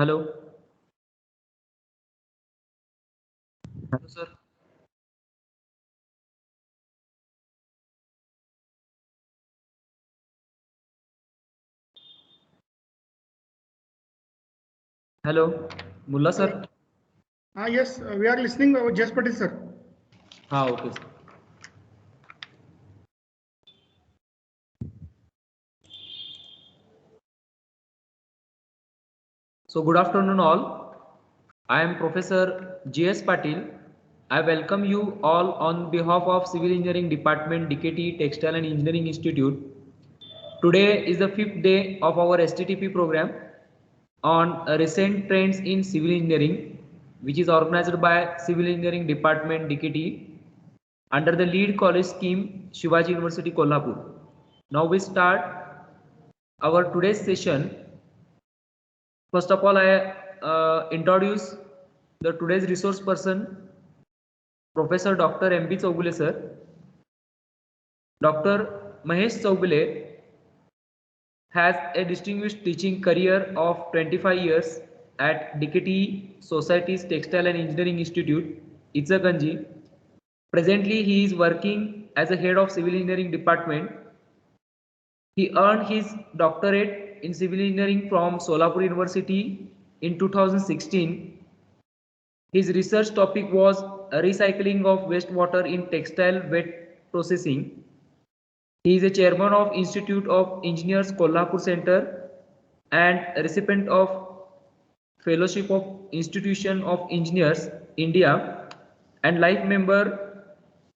Hello. Hello, sir. Hello. Mullah, Hello. sir. Yes, we are listening. Just Patil, sir. Okay, sir. So, good afternoon, all. I am Professor G.S. Patil. I welcome you all on behalf of Civil Engineering Department, DKT Textile and Engineering Institute. Today is the fifth day of our STTP program on recent trends in civil engineering, which is organized by Civil Engineering Department, DKT, under the lead college scheme, Shivaji University, Kolhapur. Now we start our today's session. First of all, I introduce the today's resource person, Professor Dr. M.B. Chougule sir. Dr. Mahesh Chougule has a distinguished teaching career of 25 years at DKT Society's Textile and Engineering Institute, Ichaganji. Presently, he is working as a head of Civil Engineering Department. He earned his doctorate in civil engineering from Solapur University in 2016. His research topic was recycling of wastewater in textile wet processing. He is a chairman of Institute of Engineers Kolhapur Center and a recipient of Fellowship of Institution of Engineers India and life member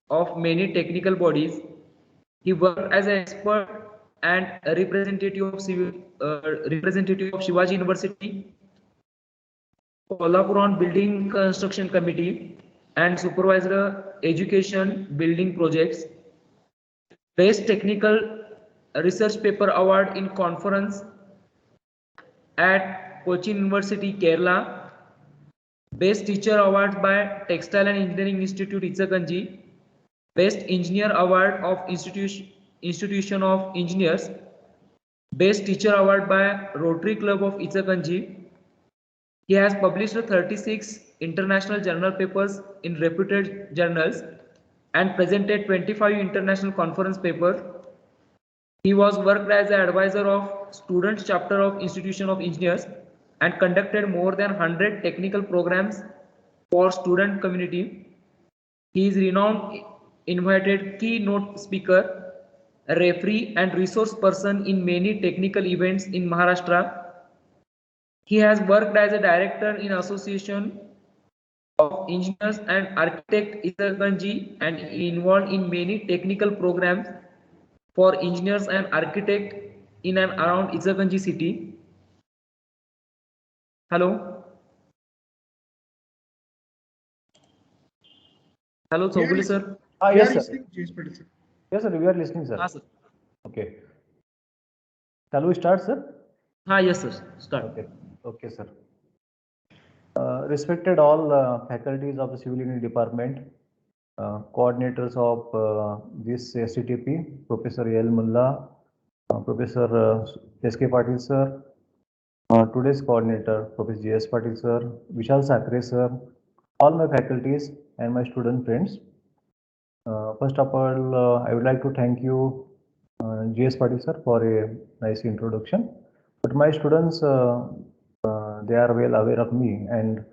of many technical bodies. He worked as an expert and a representative of Shivaji University, Kolhapur on Building Construction Committee, and supervised education building projects. Best Technical Research Paper Award in Conference at Cochin University, Kerala. Best Teacher Award by Textile and Engineering Institute, Ichaganji. Best Engineer Award of Institution of Engineers. Best Teacher Award by Rotary Club of Ichaganji. He has published 36 international journal papers in reputed journals and presented 25 international conference papers. He was worked as an advisor of Students Chapter of Institution of Engineers and conducted more than 100 technical programs for student community. He is renowned invited keynote speaker, a referee and resource person in many technical events in Maharashtra. He has worked as a director in Association of Engineers and Architect Isalganji and involved in many technical programs for engineers and architects in and around Isalganji city. Hello. Hello, We are Chougule listening. sir. We are Yes, sir. listening. Just Patil, sir. Yes, sir. We are listening, sir. Sir. Okay. Shall we start, sir? Yes, sir. Start. Okay. Okay, sir. Respected all faculties of the Civil Engineering Department, coordinators of this STTP, Professor A.L. Mullah, Professor S.K. Patil, sir, today's coordinator, Professor G.S. Patil, sir, Vishal Sakre, sir, all my faculties and my student friends. First of all, I would like to thank you, G.S. Patil, sir, for a nice introduction. But my students, they are well aware of me, and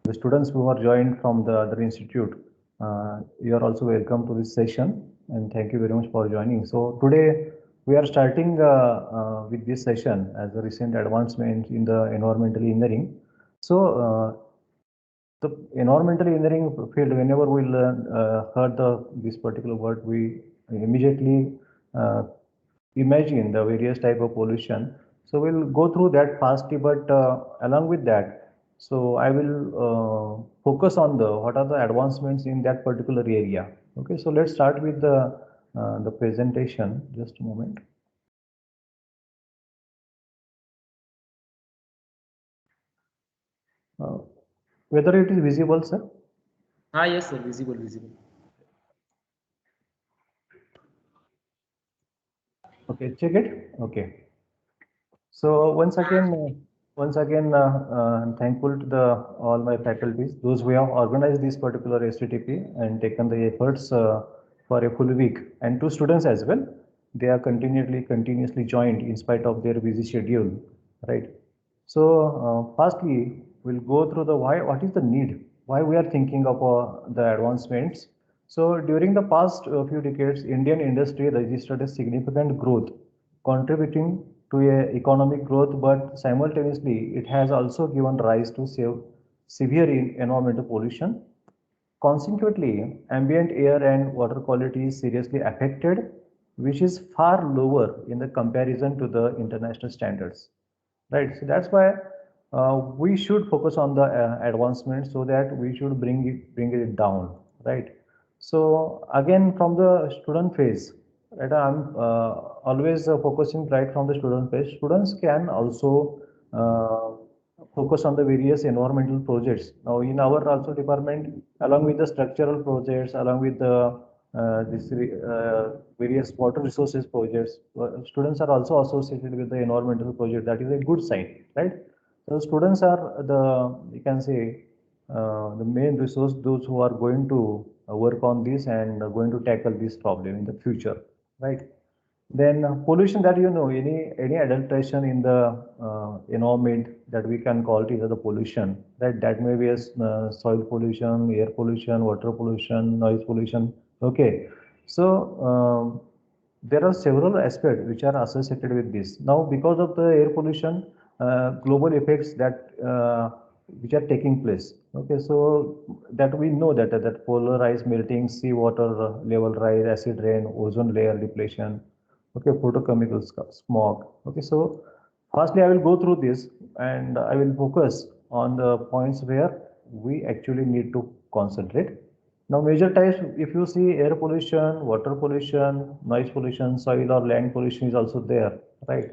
the students who are joined from the other institute, you are also welcome to this session, and thank you very much for joining. So today we are starting with this session as a recent advancement in the environmental engineering. So the environmental engineering field, whenever we learn, heard this particular word, we immediately uh, imagine the various type of pollution. So we'll go through that fastly, but along with that, so I will focus on the what are the advancements in that particular area. Okay, so let's start with the presentation. Just a moment. Uh, Whether it is visible, sir? Yes, sir. Visible. Okay, check it. Okay. So once again. Once again, I'm thankful to all my faculties, those who have organized this particular STTP and taken the efforts for a full week, and to students as well. They are continuously joined in spite of their busy schedule, right? So, firstly, we'll go through the why. What is the need? Why we are thinking of the advancements? So, during the past few decades, Indian industry registered a significant growth, contributing to a economic growth, but simultaneously it has also given rise to severe environmental pollution. Consequently, ambient air and water quality is seriously affected, which is far lower in the comparison to the international standards. Right. So that's why we should focus on the advancement, so that we should bring it down. Right. So again, from the student phase, right, I'm always focusing right from the student phase. Students can also focus on the various environmental projects. Now, in our also department, along with the structural projects, along with the various water resources projects, students are also associated with the environmental project. That is a good sign, right? So students are you can say, the main resource, those who are going to work on this and going to tackle this problem in the future, right? Then pollution, that any adulteration in the environment, that we can call it as the pollution, right? That may be as soil pollution, air pollution, water pollution, noise pollution. Okay, so there are several aspects which are associated with this. Now, because of the air pollution, global effects that which are taking place. Okay, so that we know that polar ice melting, seawater level rise, acid rain, ozone layer depletion. Okay, photochemical smog. Okay, so firstly, I will go through this and I will focus on the points where we actually need to concentrate. Now, major types, if you see air pollution, water pollution, noise pollution, soil or land pollution is also there, right?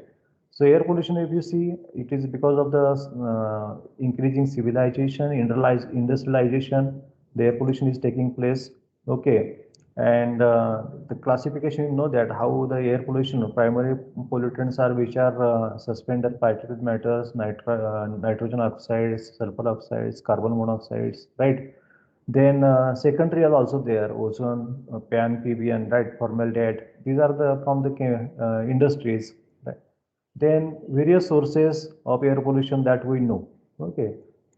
So air pollution, if you see, it is because of the increasing civilization, industrialization, the air pollution is taking place. Okay, and the classification, you know that how the air pollution, primary pollutants are which are suspended particulate matters, nitrogen oxides, sulfur oxides, carbon monoxides, right? Then secondary are also there, ozone, PAN, PBN, right, formaldehyde. These are the from the industries, right? Then various sources of air pollution that we know. Okay.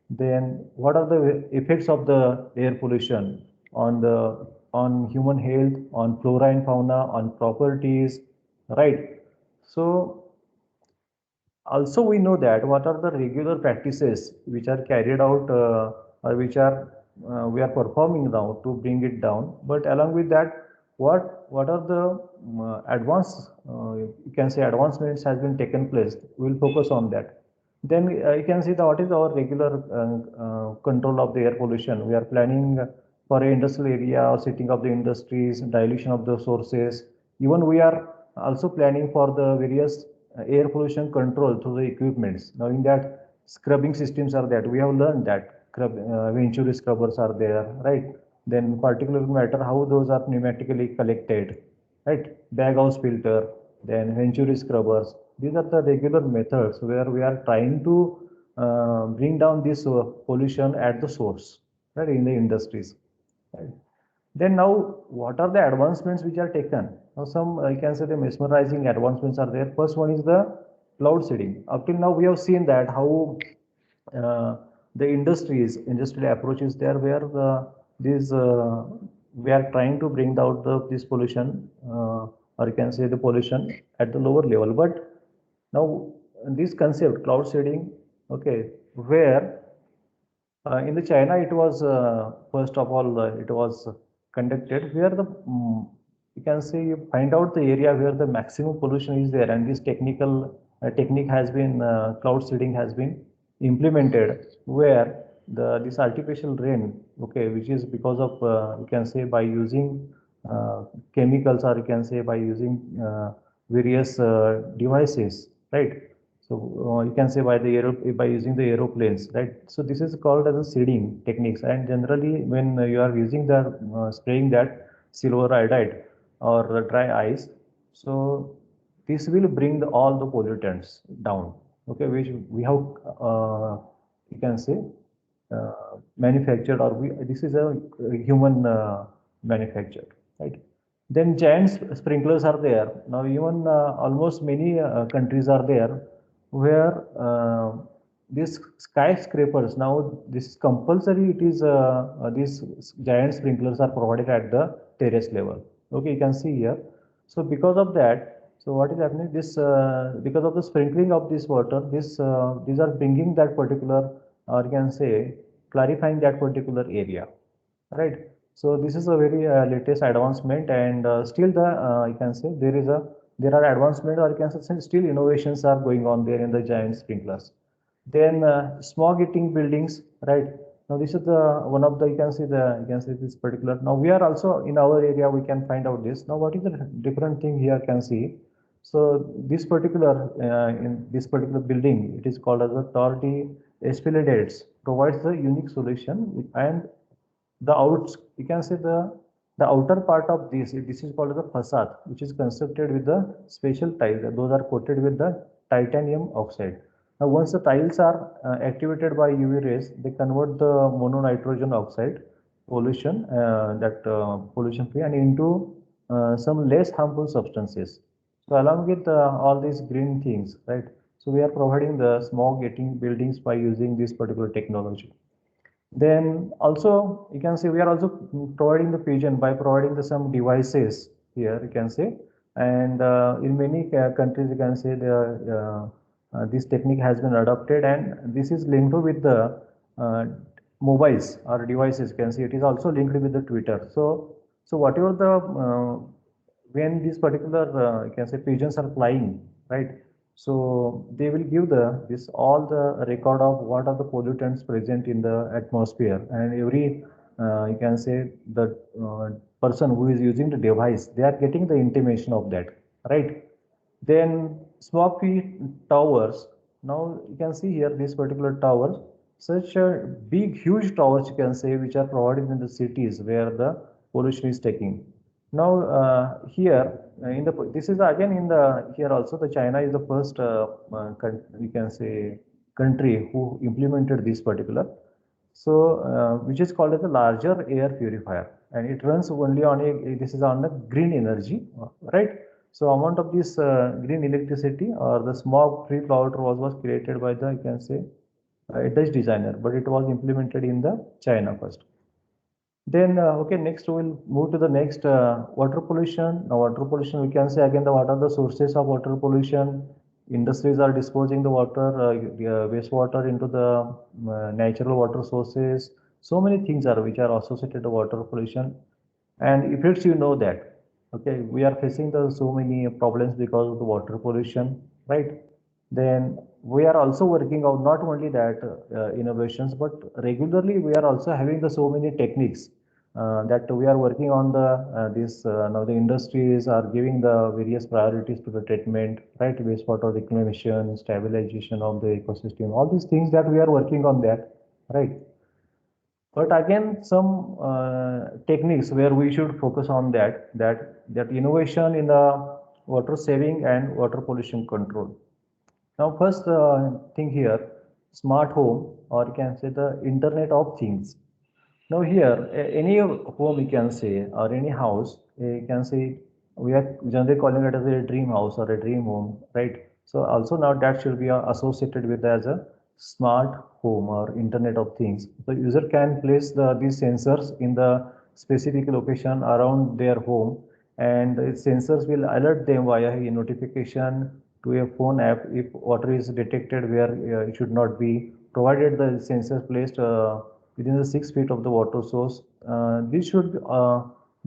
Then what are the effects of the air pollution on human health, on flora and fauna, on properties, right? So also, we know that what are the regular practices which are carried out or which are we are performing now to bring it down. But along with that, what are the you can say advancements has been taken place. We will focus on that. Then you can see what is our regular control of the air pollution. We are planning for a industrial area or setting of the industries, dilution of the sources. Even we are also planning for the various air pollution control through the equipments. Knowing that scrubbing systems are that we have learned that venturi scrubbers are there, right? Then particulate matter, how those are pneumatically collected, right? Bag house filter, then venturi scrubbers. These are the regular methods where we are trying to bring down this pollution at the source, right, in the industries. Right. Then now, what are the advancements which are taken? Now, some I can say the mesmerizing advancements are there. First one is the cloud seeding. Up till now, we have seen that how uh, the industrial approaches there, where these we are trying to bring out this pollution, or you can say the pollution at the lower level. But now this concept, cloud seeding, okay, where in the China, it was first of all it was conducted where you can say you find out the area where the maximum pollution is there, and this technique has been cloud seeding has been implemented, where this artificial rain, okay, which is because of you can say by using uh, chemicals, or you can say by using various devices, right? So you can say by using the aeroplanes, right? So this is called as a seeding techniques. And generally, when you are using the spraying that silver iodide or dry ice, so this will bring all the pollutants down. okay, which we have, you can say, manufactured, or this is a human manufactured, right? Then giant sprinklers are there. Now even almost many countries are there where these skyscrapers, now this is compulsory, it is these giant sprinklers are provided at the terrace level. Okay, you can see here. So because of that, so what is happening? This because of the sprinkling of this water, these are bringing that particular, or you can say, clarifying that particular area, right? So this is a very latest advancement, and still the you can say there are advancement, or you can say still innovations are going on there in the giant sprinklers. Then smog eating buildings, right? Now this is the one of the, you can say this particular. Now we are also in our area, we can find out this. Now what is the different thing here can see? So this particular in this particular building, it is called as a Tordi Espiliades, provides the unique solution, and the outs, you can say the outer part of this is called the facade, which is constructed with the special tiles. Those are coated with the titanium oxide. Now once the tiles are activated by UV rays, they convert the mononitrogen oxide pollution, that pollution free, and into some less harmful substances. So along with all these green things, right? So we are providing the smog eating buildings by using this particular technology. Then also you can say we are also providing the fusion by providing the some devices here, you can say, and in many countries you can say this technique has been adopted, and this is linked with the uh, mobiles or devices. You can see it is also linked with the Twitter. So whatever the when these particular you can say pigeons are flying, right? So they will give this all the record of what are the pollutants present in the atmosphere, and every you can say the person who is using the device, they are getting the intimation of that, right? Then smog free towers. Now you can see here this particular tower, such a big, huge towers, you can say, which are provided in the cities where the pollution is taking. Now here in the this is again in the here also the China is the first we can say country who implemented this particular. So which is called as a larger air purifier, and it runs only on this is on the green energy, right? So amount of this green electricity or the smog free water was created by the, you can say, a Dutch designer, but it was implemented in the China first. Then, okay, next we'll move to the next water pollution. Now, water pollution, we can say again, what are the sources of water pollution? Industries are disposing the water, wastewater into the natural water sources. So many things are which are associated to water pollution. And effects, you know that, okay, we are facing the so many problems because of the water pollution, right? Then we are also working on not only that innovations, but regularly we are also having the so many techniques that we are working on the this now the industries are giving the various priorities to the treatment, right? Wastewater reclamation, stabilization of the ecosystem, all these things that we are working on that, right? But again, some techniques where we should focus on that innovation in the water saving and water pollution control. Now, first thing here, smart home, or you can say the Internet of Things. Now here, any home you can say, or any house, you can say, we are generally calling it as a dream house or a dream home, right? So also now that should be associated with as a smart home or Internet of Things. The user can place these sensors in the specific location around their home, and the sensors will alert them via a notification to a phone app if water is detected where it should not be, provided the sensor placed within the 6 feet of the water source. This should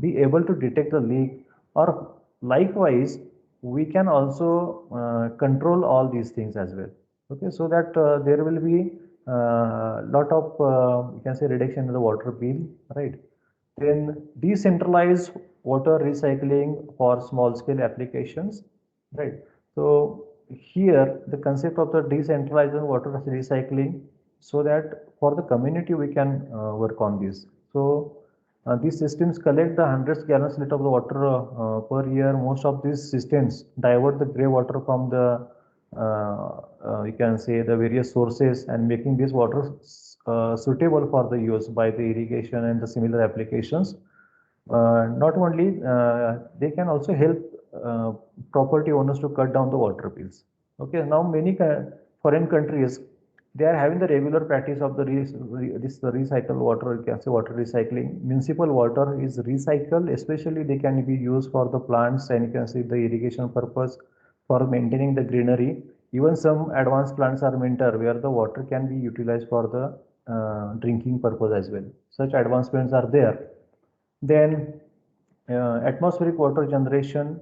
be able to detect the leak, or likewise, we can also control all these things as well. Okay, so that there will be lot of you can say reduction in the water bill, right? Then decentralized water recycling for small scale applications, right? So here the concept of the decentralized water recycling, so that for the community we can work on this. So these systems collect the hundreds gallons liter of the water per year. Most of these systems divert the grey water from the you can say the various sources and making this water suitable for the use by the irrigation and the similar applications. Not only they can also help property owners to cut down the water bills. Okay, now many foreign countries, they are having the regular practice of the this recycled water, you can say water recycling. Municipal water is recycled, especially they can be used for the plants and you can see the irrigation purpose for maintaining the greenery. Even some advanced plants are maintained where the water can be utilized for the drinking purpose as well. Such advancements are there. Then atmospheric water generation,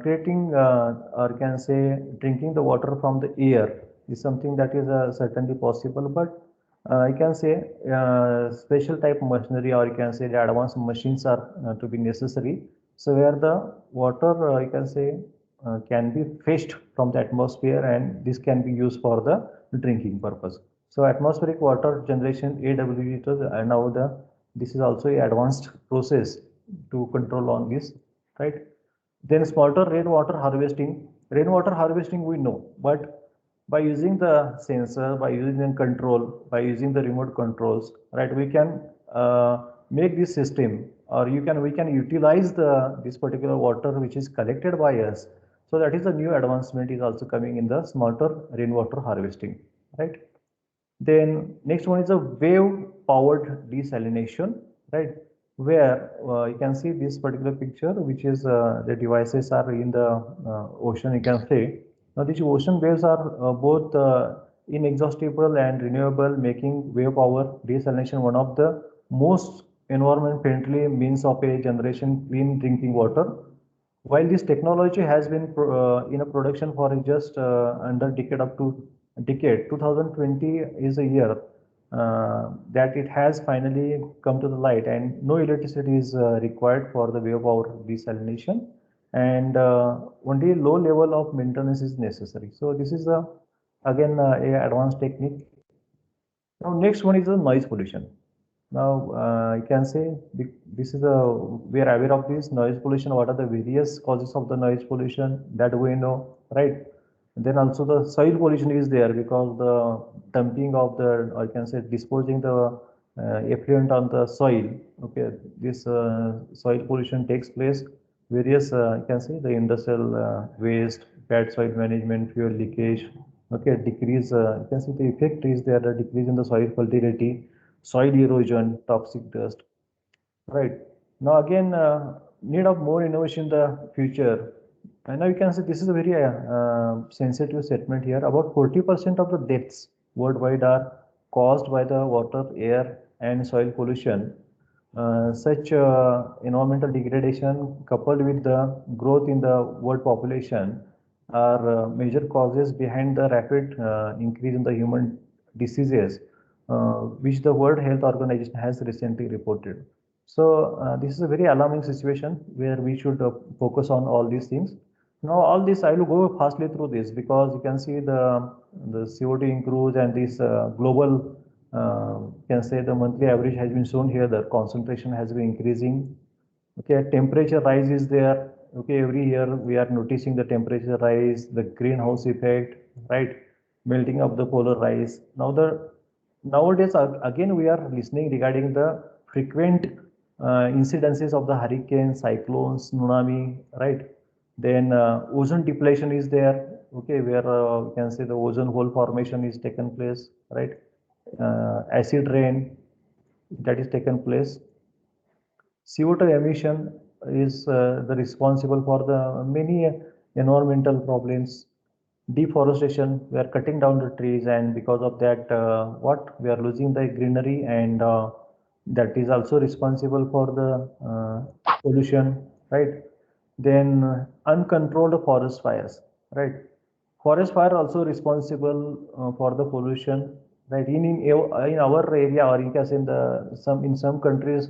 creating or can say drinking the water from the air is something that is certainly possible, but I can say special type machinery or you can say the advanced machines are to be necessary. So where the water you can say can be fetched from the atmosphere and this can be used for the drinking purpose. So atmospheric water generation AWG and now this is also a advanced process to control on this, right? Then smarter rainwater harvesting. Rainwater harvesting we know, but by using the sensor, by using the control, by using the remote controls, right? We can make this system, or we can utilize this particular water which is collected by us. So that is a new advancement is also coming in the smarter rainwater harvesting, right? Then next one is a wave powered desalination, right? Where you can see this particular picture, which is the devices are in the ocean, you can say. Now these ocean waves are both inexhaustible and renewable, making wave power desalination one of the most environment friendly means of a generation clean drinking water. While this technology has been in a production for just under decade up to decade, 2020 is a year that it has finally come to the light, and no electricity is required for the wave power desalination, and only low level of maintenance is necessary. So this is again a advanced technique. Now next one is the noise pollution. Now I can say this is we are aware of this noise pollution. What are the various causes of the noise pollution that we know, right? Then also the soil pollution is there because the dumping of the, or you can say disposing the effluent on the soil. Okay, this soil pollution takes place. Various you can say the industrial waste, bad soil management, fuel leakage. Okay, decrease. You can see the effect is there. The decrease in the soil fertility, soil erosion, toxic dust. Right. Now again, need of more innovation in the future. And now you can see this is a very sensitive statement here. About 40% of the deaths worldwide are caused by the water, air, and soil pollution. Such environmental degradation coupled with the growth in the world population are major causes behind the rapid increase in the human diseases, which the World Health Organization has recently reported. So this is a very alarming situation where we should focus on all these things. Now all this I will go fastly through this because you can see the CO2 increase and this global can say the monthly average has been shown here. The concentration has been increasing. Okay, temperature rise is there. Okay, every year we are noticing the temperature rise, the greenhouse effect, right? Melting of the polar ice. Nowadays again we are listening regarding the frequent incidences of the hurricanes, cyclones, tsunami, right? Then ozone depletion is there. Okay, where you can say the ozone hole formation is taken place, right? Acid rain that is taken place. CO2 emission is the responsible for the many environmental problems. Deforestation, we are cutting down the trees, and because of that, what we are losing the greenery, and that is also responsible for the pollution, right? Then uncontrolled forest fires, right? Forest fire also responsible for the pollution, right? In our area, or you can say in some countries,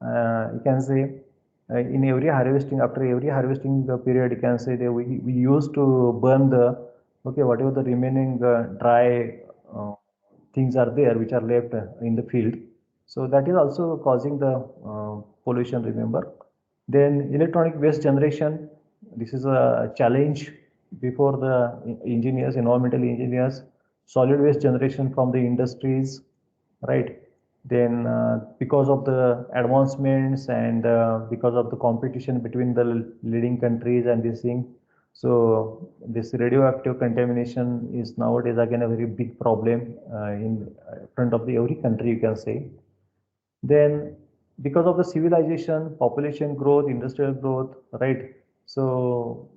you can say in every harvesting, after every harvesting period, you can say that we used to burn the okay whatever the remaining dry things are there which are left in the field. So that is also causing the pollution. Remember, then electronic waste generation. This is a challenge before the engineers, environmental engineers, solid waste generation from the industries, right? Then because of the advancements and because of the competition between the leading countries and this thing, so this radioactive contamination is nowadays again a very big problem in front of the every country, you can say. Then because of the civilization, population growth, industrial growth, right? So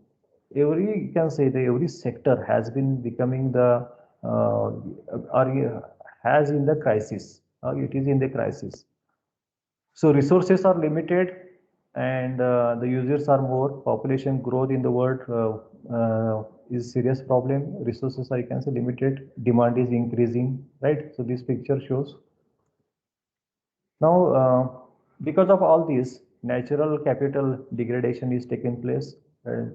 every, you can say, the every sector has been becoming the or has in the crisis. It is in the crisis. So resources are limited and the users are more. Population growth in the world is serious problem. Resources are, you can say, limited. Demand is increasing, right? So this picture shows. Now, because of all this, natural capital degradation is taking place.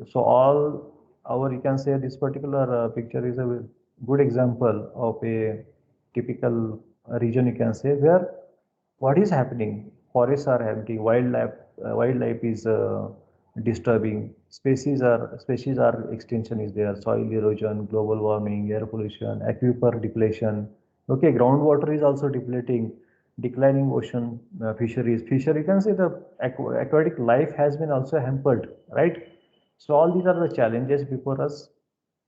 So all our, you can say, this particular picture is a good example of a typical region, you can say, where what is happening? Forests are empty, wildlife is disturbing, species are extinction is there, soil erosion, global warming, air pollution, aquifer depletion. Okay, groundwater is also depleting, declining ocean fisheries. Fishery, you can say the aquatic life has been also hampered, right? So all these are the challenges before us.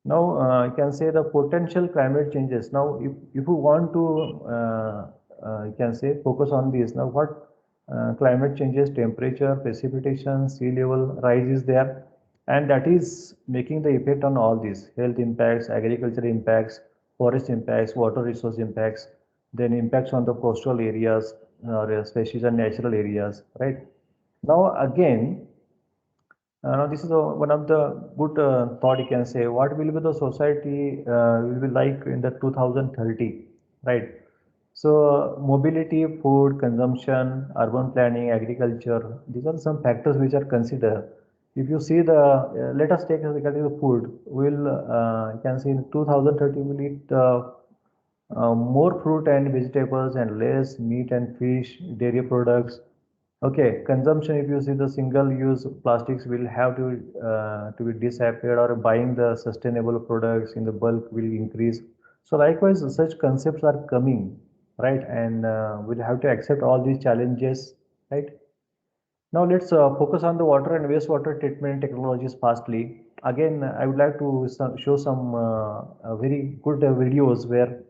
Now, you can say the potential climate changes. Now, if you want to, you can say, focus on this. Now, what climate changes, temperature, precipitation, sea level rise is there, and that is making the effect on all these health impacts, agriculture impacts, forest impacts, water resource impacts, then impacts on the coastal areas, species and natural areas, right? Now, again, now this is one of the good thought, you can say. What will be the society will be like in the 2030, right? So mobility, food consumption, urban planning, agriculture. These are some factors which are considered. If you see the, let us take regarding the food. Will you can see in 2030 will eat more fruit and vegetables and less meat and fish, dairy products. Okay, consumption, if you see the single-use plastics will have to be disappeared, or buying the sustainable products in the bulk will increase. So likewise, such concepts are coming, right? And we'll have to accept all these challenges, right? Now let's focus on the water and wastewater treatment technologies fastly. Again, I would like to show some very good videos where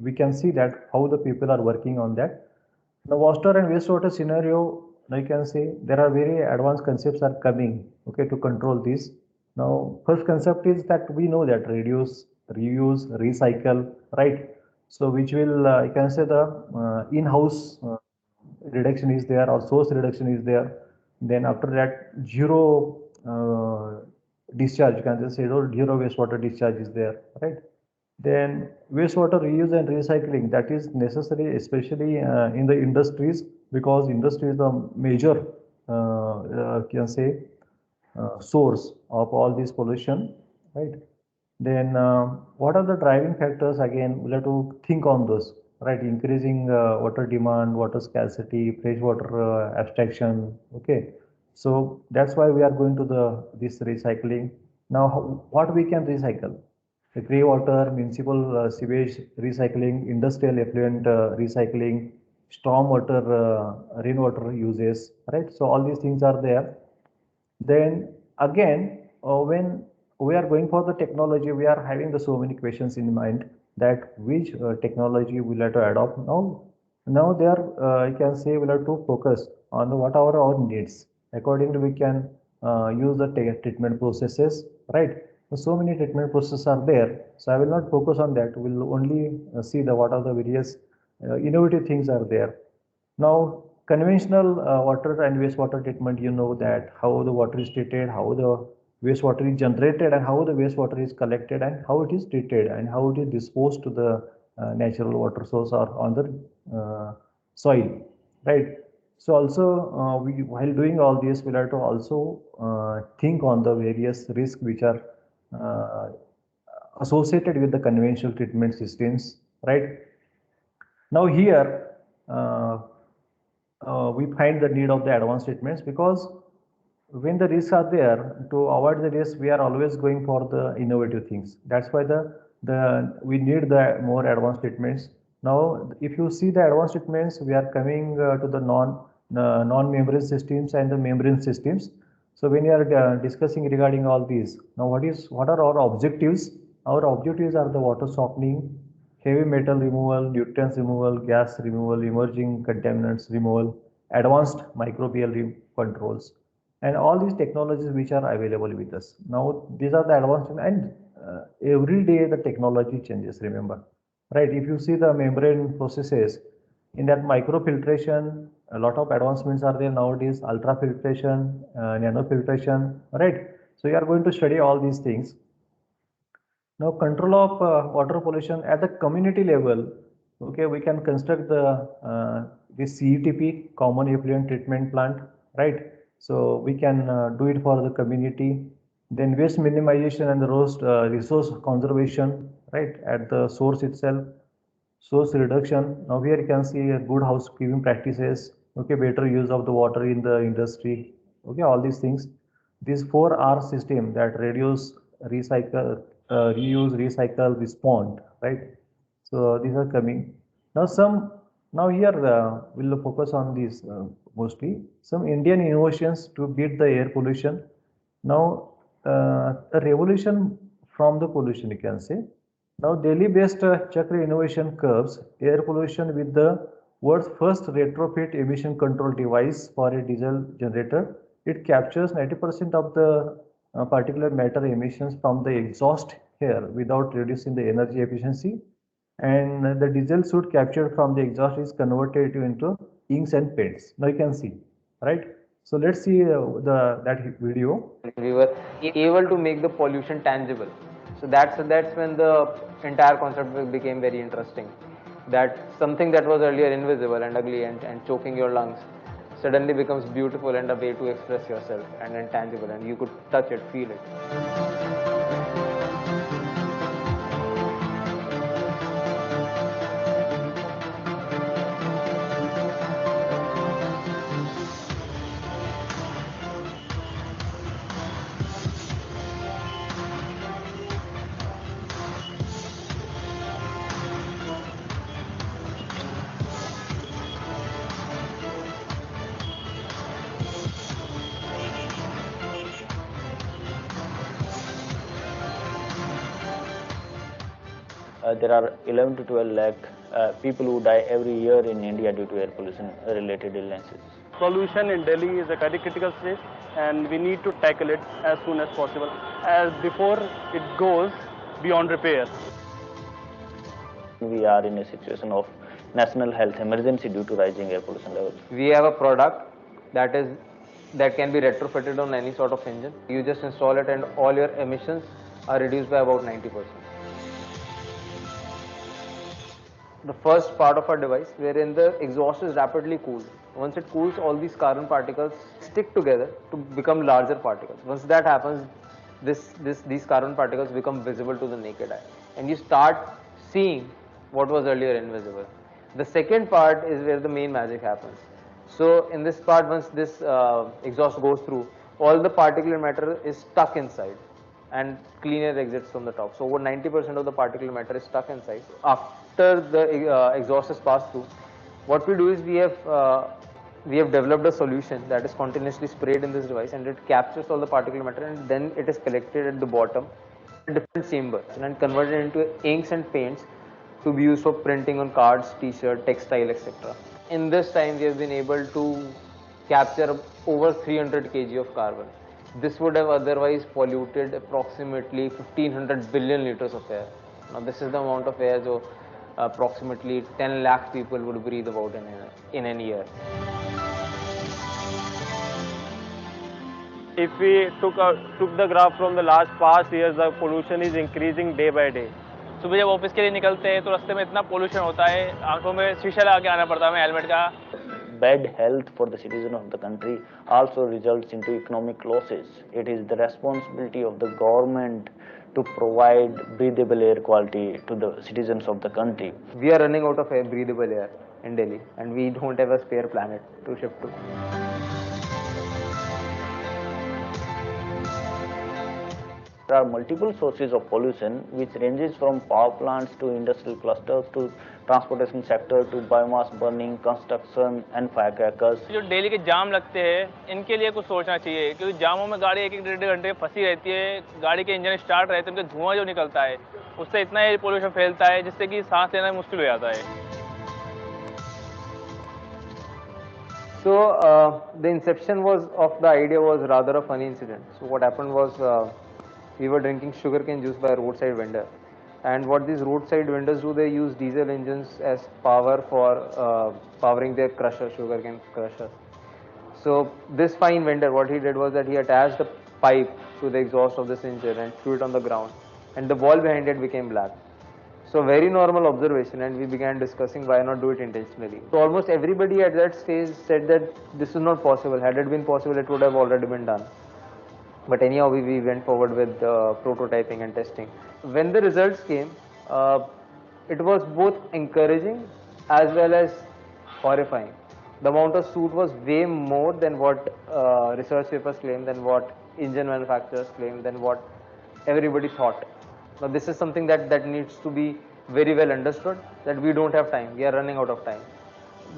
we can see that how the people are working on that. The water and wastewater scenario, now you can say there are very advanced concepts are coming, okay, to control this. Now, first concept is that we know that reduce, reuse, recycle, right? So which will, you can say the in-house reduction is there or source reduction is there. Then after that, zero discharge, you can just say, or zero wastewater discharge is there, right? Then wastewater reuse and recycling, that is necessary, especially in the industries, because industry is the major, can say, source of all this pollution, right? Then what are the driving factors? Again, we'll have to think on those, right? Increasing water demand, water scarcity, freshwater abstraction. Okay, so that's why we are going to the this recycling. Now, what we can recycle? The grey water, municipal sewage recycling, industrial effluent recycling, stormwater, rainwater uses, right? So all these things are there. Then again, when we are going for the technology, we are having the so many questions in mind that which technology we have to adopt now. Now there, you can say we have to focus on what are our needs. Accordingly, we can use the treatment processes, right? So many treatment processes are there. So I will not focus on that. We'll only see the what are the various innovative things are there. Now, conventional water and wastewater treatment, you know that how the water is treated, how the wastewater is generated, and how the wastewater is collected, and how it is treated, and how it is disposed to the natural water source or on the soil, right? So also, we while doing all this, we'll have to also think on the various risks which are uh, associated with the conventional treatment systems, right? Now here, we find the need of the advanced treatments because when the risks are there, to avoid the risk, we are always going for the innovative things. That's why we need the more advanced treatments. Now, if you see the advanced treatments, we are coming to the non-membrane systems and the membrane systems. So when you are discussing regarding all these, now what are our objectives? Our objectives are the water softening, heavy metal removal, nutrients removal, gas removal, emerging contaminants removal, advanced microbial controls, and all these technologies which are available with us. Now, these are the advanced, and every day the technology changes, remember, right? If you see the membrane processes, in that microfiltration, a lot of advancements are there nowadays, ultrafiltration, nanofiltration, right? So you are going to study all these things. Now, control of water pollution at the community level, okay, we can construct the CETP, Common Effluent Treatment Plant, right? So we can do it for the community. Then waste minimization and the resource conservation, right, at the source itself. Source reduction. Now here you can see good housekeeping practices, okay, better use of the water in the industry, okay, all these things. This 4R system, that reduce, recycle, reuse, recycle, respond, right? So these are coming. Now now here we'll focus on these mostly. Some Indian innovations to beat the air pollution. Now, a revolution from the pollution, you can say. Now, Delhi-based Chakra Innovation curbs air pollution with the world's first retrofit emission control device for a diesel generator. It captures 90% of the particulate matter emissions from the exhaust here without reducing the energy efficiency. And the diesel soot captured from the exhaust is converted into inks and paints. Now you can see, right? So let's see that video. We were able to make the pollution tangible. So that's when the entire concept became very interesting. That something that was earlier invisible and ugly and choking your lungs suddenly becomes beautiful and a way to express yourself and tangible, and you could touch it, feel it. There are 11 to 12 lakh people who die every year in India due to air pollution related illnesses. Pollution in Delhi is a very critical stage and we need to tackle it as soon as possible, as before it goes beyond repair. We are in a situation of national health emergency due to rising air pollution levels. We have a product that can be retrofitted on any sort of engine. You just install it and all your emissions are reduced by about 90%. The first part of our device, wherein the exhaust is rapidly cooled. Once it cools, all these carbon particles stick together to become larger particles. Once that happens, these carbon particles become visible to the naked eye, and you start seeing what was earlier invisible. The second part is where the main magic happens. So in this part, once this exhaust goes through, all the particulate matter is stuck inside and clean air exits from the top. So over 90% of the particulate matter is stuck inside. After the exhaust is passed through, what we do is we have developed a solution that is continuously sprayed in this device, and it captures all the particulate matter, and then it is collected at the bottom in different chambers and converted into inks and paints to be used for printing on cards, t-shirt, textile, etc. In this time, we have been able to capture over 300 kg of carbon. This would have otherwise polluted approximately 1500 billion liters of air. Now this is the amount of air that approximately 10 lakh people would breathe about in any year. If we took the graph from the last past years, the pollution is increasing day by day. सुबह जब office के लिए निकलते हैं तो रास्ते में इतना पोल्यूशन होता है, आंखों में शीशा लगा के आना पड़ता है हेलमेट का. Bad health for the citizen of the country also results into economic losses. It is the responsibility of the government to provide breathable air quality to the citizens of the country. We are running out of breathable air in Delhi, and we don't have a spare planet to shift to. There are multiple sources of pollution which ranges from power plants to industrial clusters to transportation sector to biomass burning, construction and firecrackers. जो daily के जाम लगते हैं इनके लिए कुछ सोचना चाहिए, क्योंकि जामों में गाड़ी एक एक डेढ़ घंटे फंसी रहती है, गाड़ी के इंजन स्टार्ट रहते हैं, उनका धुआं जो निकलता है उससे इतना एयर पोल्यूशन फैलता है जिससे कि सांस लेना मुश्किल हो जाता है. So the inception of the idea was rather a funny incident. So what happened was we were drinking sugarcane juice by a roadside vendor, and what these roadside vendors do, they use diesel engines as power for powering their crushers, sugarcane crushers. So this fine vendor, what he did was that he attached a pipe to the exhaust of this engine and threw it on the ground, and the wall behind it became black. So very normal observation, and we began discussing why not do it intentionally. So almost everybody at that stage said that this is not possible. Had it been possible, it would have already been done. But anyhow, we went forward with prototyping and testing. When the results came, it was both encouraging as well as horrifying. The amount of soot was way more than what research papers claim, than what engine manufacturers claim, than what everybody thought. Now this is something that needs to be very well understood, that we don't have time, we are running out of time.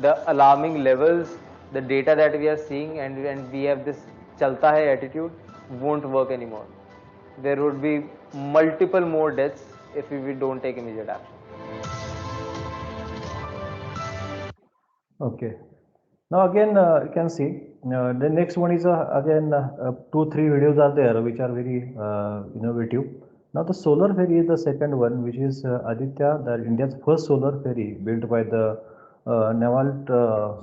The alarming levels, the data that we are seeing, and we have this chalta hai attitude, won't work anymore. There would be multiple more deaths if we don't take immediate action. Okay. Now again, you can see the next one is again 2-3 videos are there which are very innovative. Now the solar ferry is the second one, which is Aditya, the India's first solar ferry built by the Naval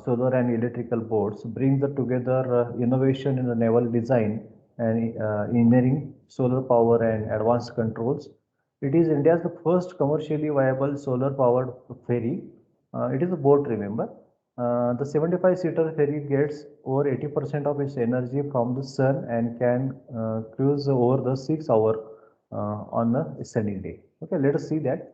Solar and Electrical Boards, brings together innovation in the naval design and engineering, solar power and advanced controls. It is India's first commercially viable solar powered ferry. It is a boat, remember. The 75-seater ferry gets over 80% of its energy from the sun and can cruise over the 6 hours on a sunny day. Okay, let us see that.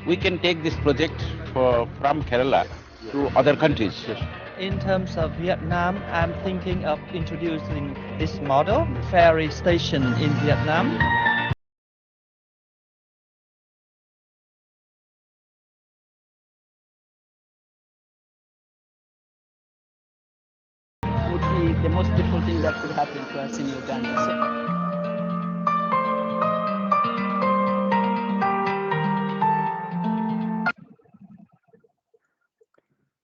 We can take this project from Kerala to other countries. In terms of Vietnam, I'm thinking of introducing this model, ferry station in Vietnam. Would be the most difficult thing that could happen to us in Uganda.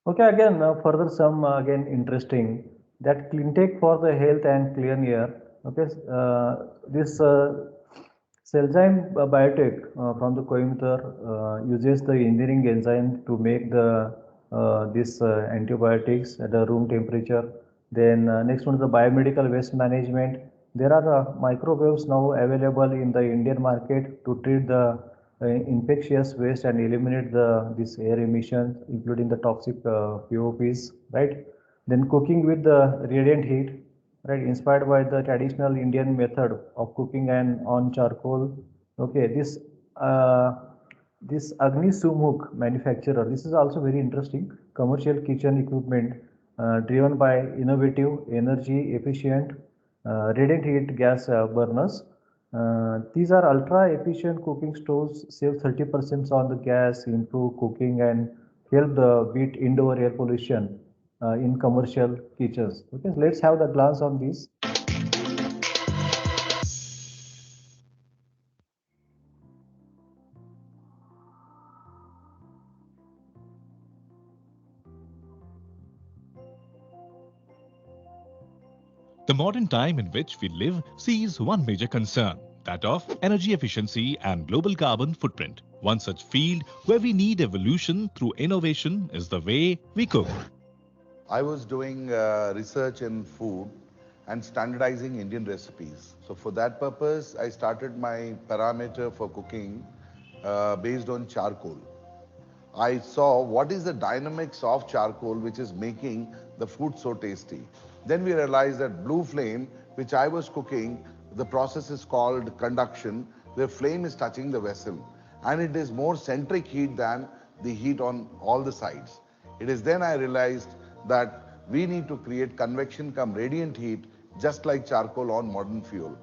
Okay, again, further some again interesting that cleantech for the health and clean air. Okay, this Celgene Biotech from the Coimbatore uses the engineering enzyme to make the this antibiotics at the room temperature. Then next one is the biomedical waste management. There are microwaves now available in the Indian market to treat the infectious waste and eliminate this air emissions, including the toxic POPs, right? Then cooking with the radiant heat, right? Inspired by the traditional Indian method of cooking and on charcoal. Okay, this Agni Sumukh manufacturer. This is also very interesting. Commercial kitchen equipment driven by innovative, energy efficient, radiant heat gas burners. These are ultra efficient cooking stoves, save 30% on the gas, improve cooking and help beat indoor air pollution in commercial kitchens. Okay, so let's have the glance on this. The modern time in which we live sees one major concern, that of energy efficiency and global carbon footprint. One such field where we need evolution through innovation is the way we cook. I was doing research in food, and standardizing Indian recipes. So for that purpose, I started my parameter for cooking based on charcoal. I saw what is the dynamics of charcoal which is making the food so tasty. Then we realized that blue flame, which I was cooking, the process is called conduction. The flame is touching the vessel and it is more centric heat than the heat on all the sides. It is then I realized that we need to create convection come radiant heat just like charcoal on modern fuel.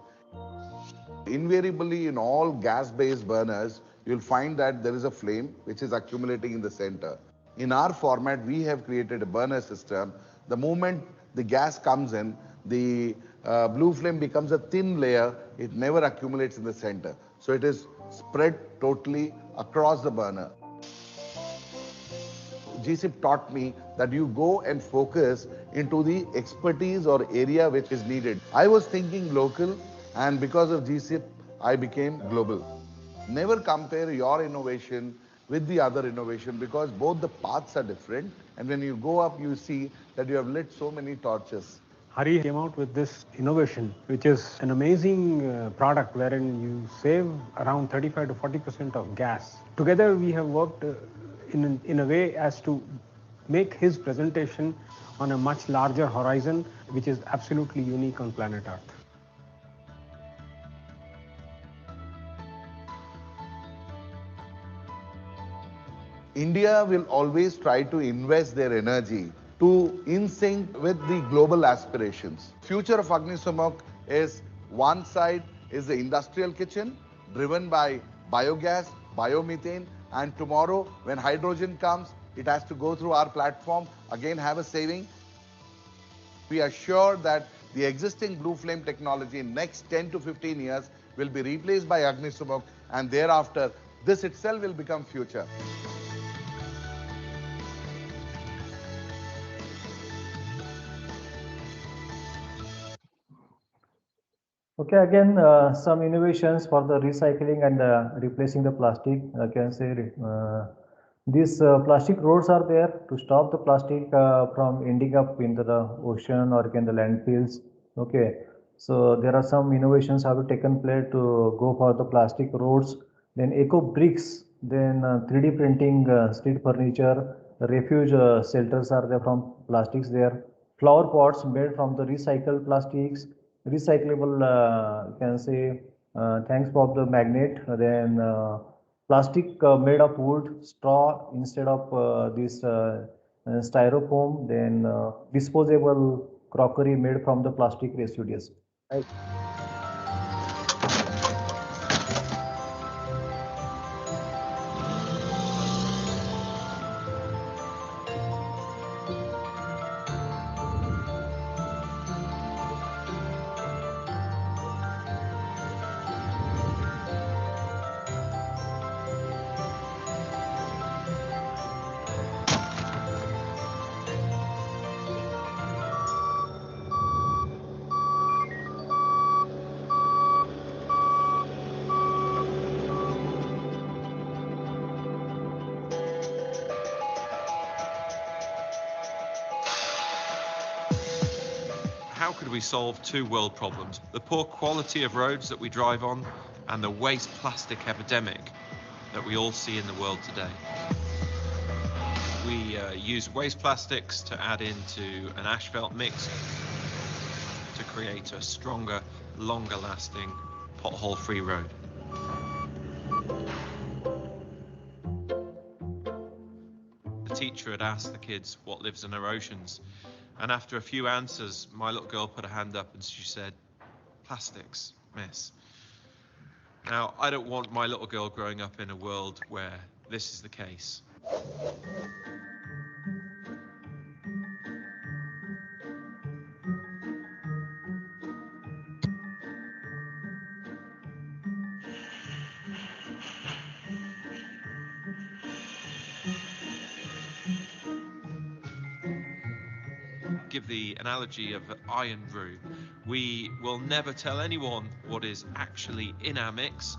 Invariably in all gas-based burners, you'll find that there is a flame which is accumulating in the center. In our format, we have created a burner system. The moment the gas comes in, the blue flame becomes a thin layer. It never accumulates in the center. So it is spread totally across the burner. GSIP taught me that you go and focus into the expertise or area which is needed. I was thinking local, and because of GSIP, I became global. Never compare your innovation with the other innovation because both the paths are different. And when you go up, you see that you have lit so many torches. Hari came out with this innovation, which is an amazing product wherein you save around 35 to 40% of gas. Together, we have worked in a way as to make his presentation on a much larger horizon, which is absolutely unique on planet Earth. India will always try to invest their energy to in sync with the global aspirations. Future of Agnisumuk is one side is the industrial kitchen driven by biogas, biomethane, and tomorrow when hydrogen comes, it has to go through our platform, again have a saving. We are sure that the existing blue flame technology in next 10 to 15 years will be replaced by Agnisumuk, and thereafter this itself will become future. Okay, again, some innovations for the recycling and replacing the plastic. I can say these plastic roads are there to stop the plastic from ending up in the ocean or in the landfills. Okay, so there are some innovations have taken place to go for the plastic roads. Then eco bricks, then 3D printing street furniture, refuge shelters are there from plastics there. Flower pots made from the recycled plastics, recyclable you can say thanks for the magnet, then plastic made of wood, straw instead of this styrofoam, then disposable crockery made from the plastic residues. How could we solve two world problems? The poor quality of roads that we drive on and the waste plastic epidemic that we all see in the world today. We use waste plastics to add into an asphalt mix to create a stronger, longer lasting, pothole-free road. The teacher had asked the kids what lives in our oceans. And after a few answers, my little girl put her hand up and she said, plastics, miss. Now, I don't want my little girl growing up in a world where this is the case. Give the analogy of iron brew. We will never tell anyone what is actually in our mix.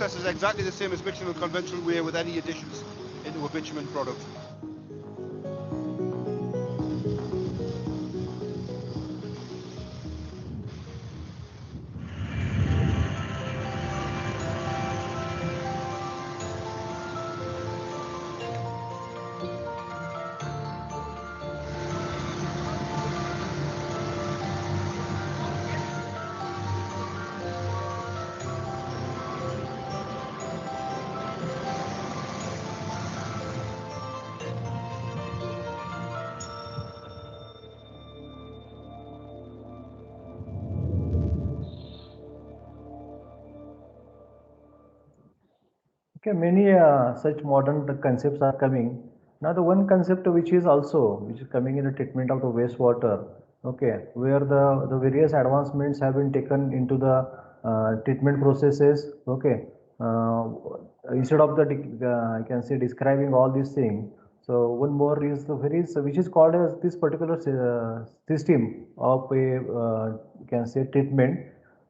process is exactly the same as mixing the conventional way with any additions into a bitumen product. Okay, many such modern concepts are coming. Now, the one concept which is coming in the treatment of the wastewater, okay, where the various advancements have been taken into the treatment processes, okay. Instead of I can say describing all these things. So one more is the which is called as this particular system of a you can say treatment,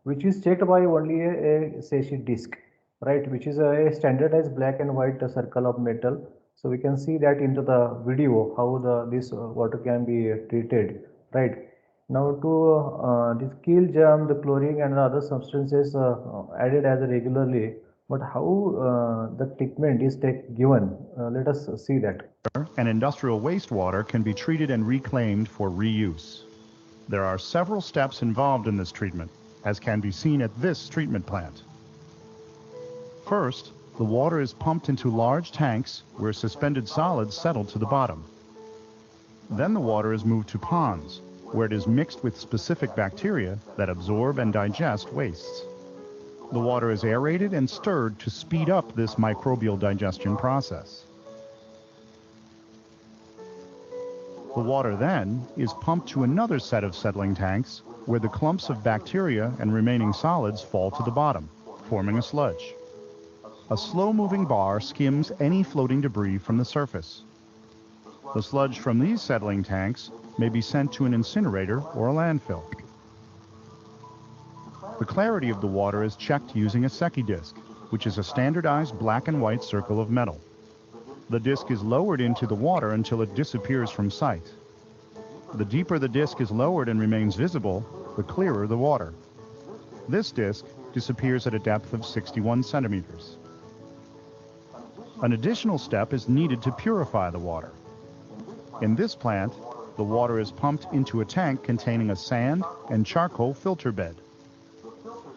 which is checked by only a Cesium disc, right, which is a standardized black and white circle of metal. So we can see that into the video how this water can be treated, right. Now to this kill germ, the chlorine and the other substances added as regularly, but how the treatment is given, let us see that. And industrial wastewater can be treated and reclaimed for reuse. There are several steps involved in this treatment, as can be seen at this treatment plant. First, the water is pumped into large tanks where suspended solids settle to the bottom. Then the water is moved to ponds, where it is mixed with specific bacteria that absorb and digest wastes. The water is aerated and stirred to speed up this microbial digestion process. The water then is pumped to another set of settling tanks where the clumps of bacteria and remaining solids fall to the bottom, forming a sludge. A slow-moving bar skims any floating debris from the surface. The sludge from these settling tanks may be sent to an incinerator or a landfill. The clarity of the water is checked using a Secchi disc, which is a standardized black and white circle of metal. The disc is lowered into the water until it disappears from sight. The deeper the disc is lowered and remains visible, the clearer the water. This disc disappears at a depth of 61 centimeters. An additional step is needed to purify the water. In this plant, the water is pumped into a tank containing a sand and charcoal filter bed.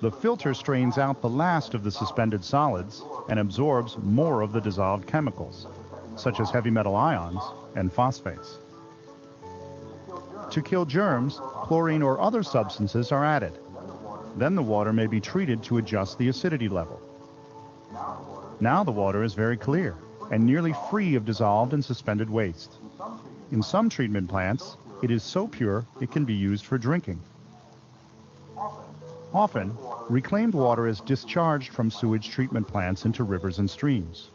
The filter strains out the last of the suspended solids and absorbs more of the dissolved chemicals, such as heavy metal ions and phosphates. To kill germs, chlorine or other substances are added. Then the water may be treated to adjust the acidity level. Now the water is very clear and nearly free of dissolved and suspended waste. In some treatment plants, it is so pure it can be used for drinking. Often, reclaimed water is discharged from sewage treatment plants into rivers and streams.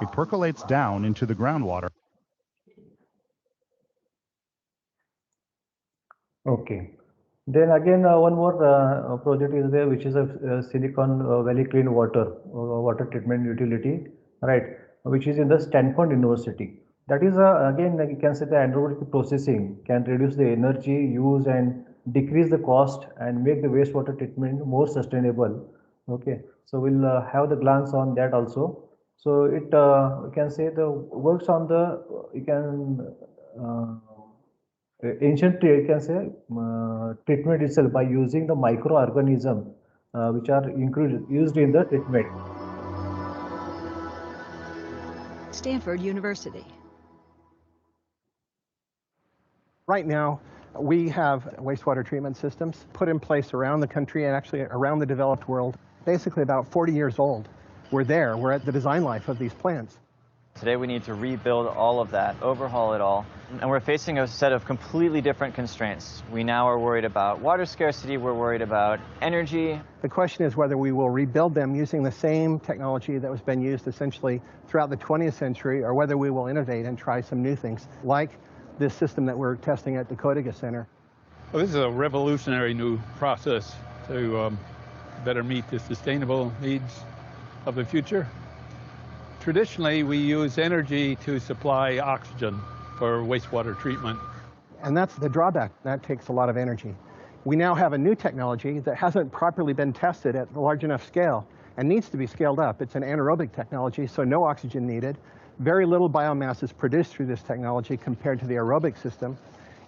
It percolates down into the groundwater. Okay. Then again, one more project is there, which is a Silicon Valley Clean Water Treatment Utility, right, which is in the Stanford University. That is again, you can say the anaerobic processing can reduce the energy use and decrease the cost and make the wastewater treatment more sustainable. Okay, so we'll have the glance on that also. So it you can say the works on the ancient, you can say, treatment itself by using the microorganisms which are used in the treatment. Stanford University. Right now, we have wastewater treatment systems put in place around the country and actually around the developed world, basically about 40 years old. We're at the design life of these plants. Today we need to rebuild all of that, overhaul it all, and we're facing a set of completely different constraints. We now are worried about water scarcity, we're worried about energy. The question is whether we will rebuild them using the same technology that was been used essentially throughout the 20th century, or whether we will innovate and try some new things, like this system that we're testing at the Koediger Center. Well, this is a revolutionary new process to better meet the sustainable needs of the future. Traditionally, we use energy to supply oxygen for wastewater treatment. And that's the drawback. That takes a lot of energy. We now have a new technology that hasn't properly been tested at a large enough scale and needs to be scaled up. It's an anaerobic technology, so no oxygen needed. Very little biomass is produced through this technology compared to the aerobic system.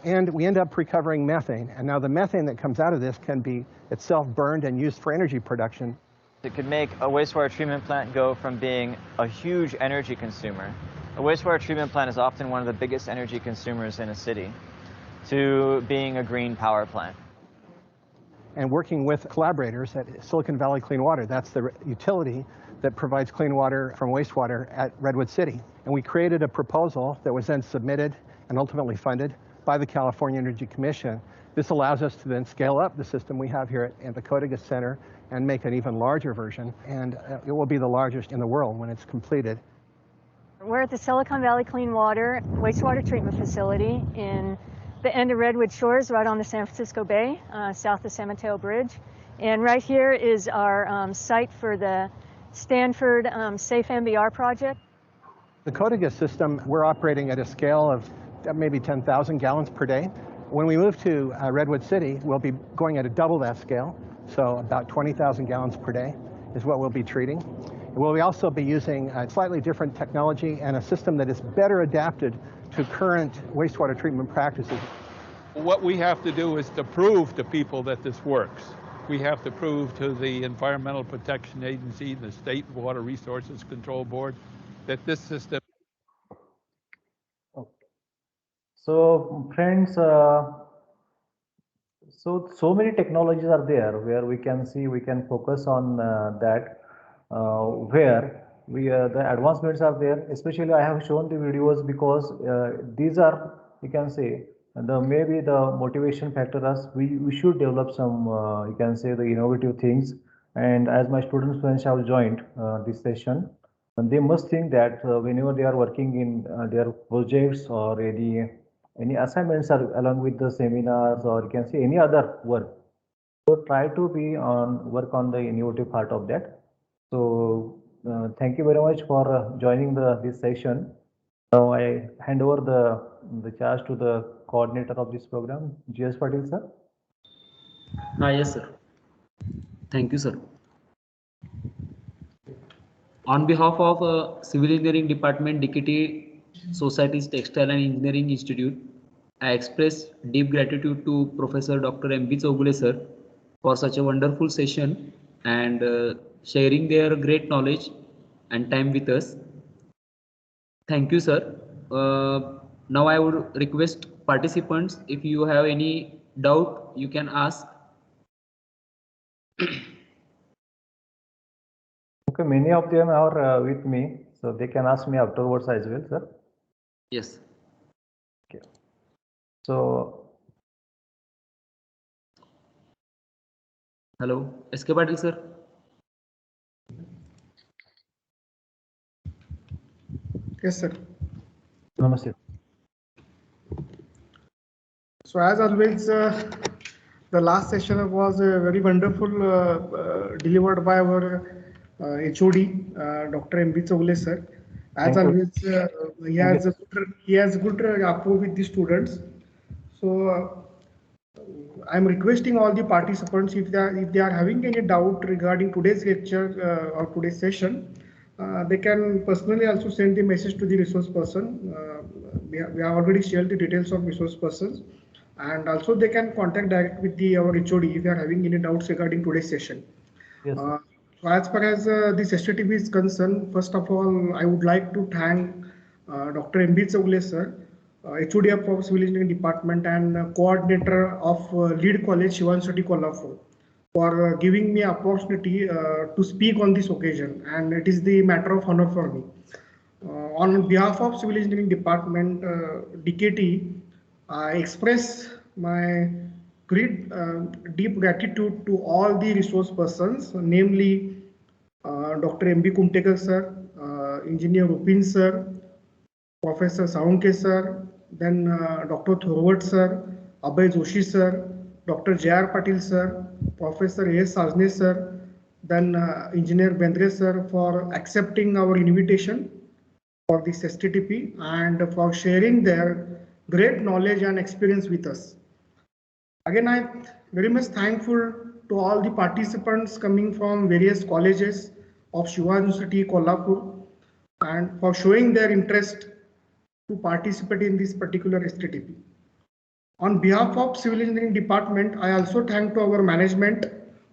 And we end up recovering methane. And now the methane that comes out of this can be itself burned and used for energy production. It could make a wastewater treatment plant go from being a huge energy consumer. A wastewater treatment plant is often one of the biggest energy consumers in a city, to being a green power plant. And working with collaborators at Silicon Valley Clean Water, that's the utility that provides clean water from wastewater at Redwood City. And we created a proposal that was then submitted and ultimately funded by the California Energy Commission. This allows us to then scale up the system we have here at the Kotigas Center and make an even larger version. And it will be the largest in the world when it's completed. We're at the Silicon Valley Clean Water wastewater treatment facility in the end of Redwood Shores, right on the San Francisco Bay, south of San Mateo Bridge. And right here is our site for the Stanford Safe MBR project. The Kotigas system, we're operating at a scale of maybe 10,000 gallons per day. When we move to Redwood City, we'll be going at a double that scale. So about 20,000 gallons per day is what we'll be treating. We'll also be using a slightly different technology and a system that is better adapted to current wastewater treatment practices. What we have to do is to prove to people that this works. We have to prove to the Environmental Protection Agency, the State Water Resources Control Board, that this system. So friends, so many technologies are there where we can focus on that, where the advancements are there. Especially I have shown the videos because these are, you can say, maybe the motivation factor us. We should develop some, you can say, the innovative things. And as my students friends have joined this session, and they must think that whenever they are working in their projects or any assignments are along with the seminars, or you can say any other work, so try to work on the innovative part of that. So thank you very much for joining this session. Now I hand over the charge to the coordinator of this program, G.S. Patil sir. Yes sir. Thank you sir. On behalf of Civil Engineering Department, DKT Society's Textile and Engineering Institute, I express deep gratitude to Professor Dr. M.B. Chougule sir for such a wonderful session and sharing their great knowledge and time with us. Thank you sir. Now I would request participants, if you have any doubt, you can ask. Okay, many of them are with me, so they can ask me afterwards as well, sir. Yes. Okay. So, hello, S.K. Patil sir. Yes, sir. Namaste. So as always, the last session was very wonderful, delivered by our HOD, Dr. M.B. Chougule sir. As always, he has good rapport with the students. So I'm requesting all the participants, if they are having any doubt regarding today's lecture or today's session, they can personally also send the message to the resource person. We have already shared the details of resource persons, and also they can contact direct with our HOD if they are having any doubts regarding today's session. Yes. So as far as this STTP is concerned, first of all, I would like to thank Dr. M.B. Chougule sir, HOD of Civil Engineering Department and coordinator of Lead College, Shivansati Kolhapur, for giving me opportunity to speak on this occasion, and it is the matter of honor for me. On behalf of Civil Engineering Department, DKT, I express my great deep gratitude to all the resource persons, namely Dr. M.B. Kumtekar sir, Engineer Rupin sir, Professor Saunke sir, then Dr. Thorwat sir, Abhay Joshi sir, Dr. J.R. Patil sir, Professor A.S. Sajne sir, then Engineer Bendre sir for accepting our invitation for this STTP and for sharing their great knowledge and experience with us. Again, I'm very much thankful to all the participants coming from various colleges of Shiva University, Kolhapur, and for showing their interest to participate in this particular STTP. On behalf of Civil Engineering Department, I also thank to our management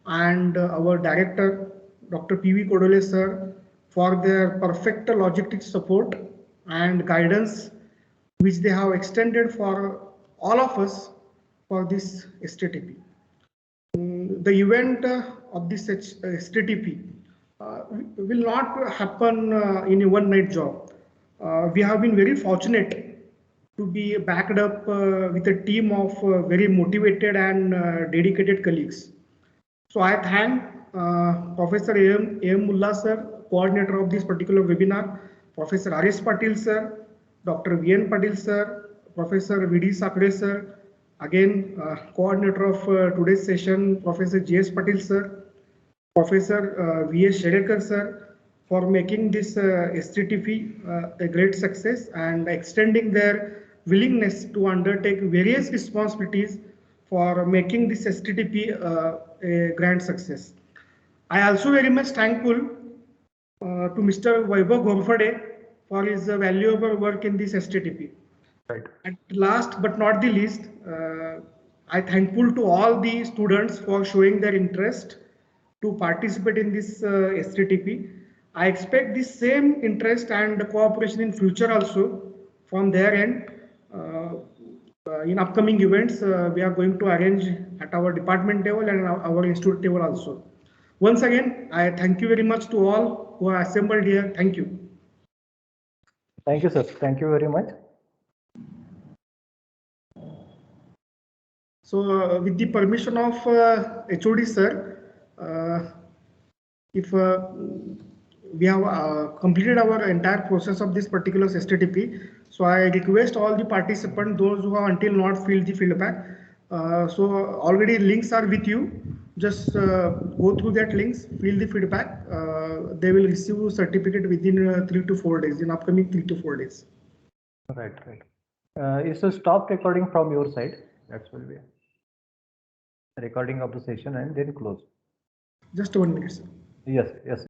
and our director, Dr. P.V. Kodole sir, for their perfect logistics support and guidance which they have extended for all of us for this STTP. The event of this STTP will not happen in a one-night job. We have been very fortunate to be backed up with a team of very motivated and dedicated colleagues. So I thank Professor A.M. Mullah sir, coordinator of this particular webinar, Professor R.S. Patil sir, Dr. V.N. Patil sir, Professor V.D. Sakre sir, again coordinator of today's session, Professor J.S. Patil sir, Professor V.S. Shedekar sir, for making this STTP a great success and extending their willingness to undertake various responsibilities for making this STTP a grand success. I also very much thankful to Mr. Vaibhav Ghorfade for his valuable work in this STTP. Right. And last but not the least, I thankful to all the students for showing their interest to participate in this STTP. I expect the same interest and cooperation in future also from their end. In upcoming events, we are going to arrange at our department level and our institute level also. Once again, I thank you very much to all who are assembled here. Thank you. Thank you, sir. Thank you very much. So, with the permission of HOD sir, if we have completed our entire process of this particular STTP, so I request all the participants, those who have until not filled the feedback, so already links are with you. Just go through that links, fill the feedback. They will receive certificate within 3 to 4 days, in upcoming 3 to 4 days. Right. It's a stop recording from your side. That will be a recording of the session and then close. Just 1 minute, sir. Yes.